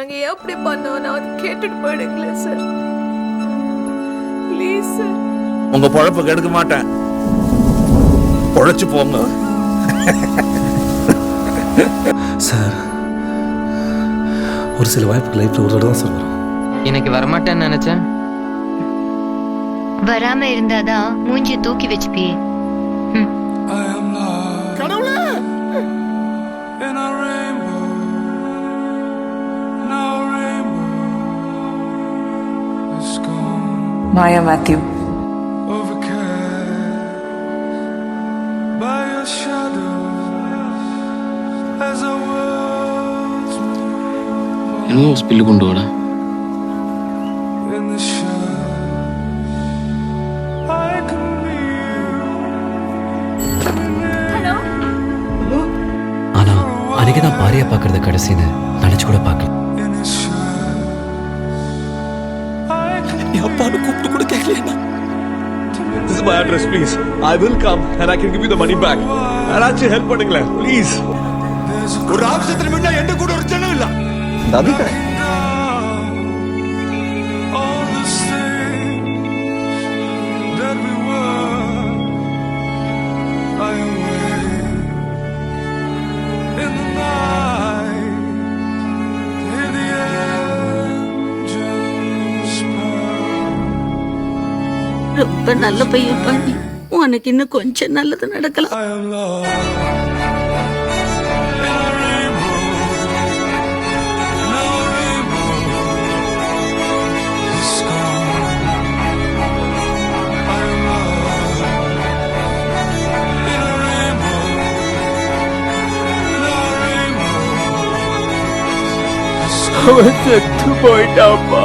நாங்க ஏன் அப்படி பண்ணோம் நான் வந்து கேட்டுட்டு போயிடுங்களேன் சார். Please sir. உங்க பொழப்ப கெடுக்க மாட்டேன், பொழைச்சு போங்க. சார், ஒரு சில வாய்ப்புகள் லைஃப்ல ஒரு தடவை தான் சார் வரும். இன்னைக்கு வரமாட்டேன்னு நினைச்சேன். வராம இருந்தாதான் மூஞ்சி தூக்கி வச்சுப்பியே. Maya Matthew. എന്നോ ഹോസ്പിറ്റലിൽ കൊണ്ടുപോടാ. ஆனா அன்னைக்கு நான் பாரியா பாக்குறது கடைசின்னு நினைச்சு கூட பார்க்கல. அப்பான்னு கூப்பிட்டு கூட கேட்கலையா? This is my address, please. I will come and I can give you the money back. யாராச்சும் ஹெல்ப் பண்ணுங்களேன் ப்ளீஸ். ஒரு ஆபீசத்துல முன்ன எந்த கூட ஒரு ஜனம் இல்ல. தாதிகா ரொம்ப நல்ல பையன் பண்ணி உனக்கு இன்னும் கொஞ்சம் நல்லது நடக்கலாம். அவன் செத்து போயிட்டாப்பா.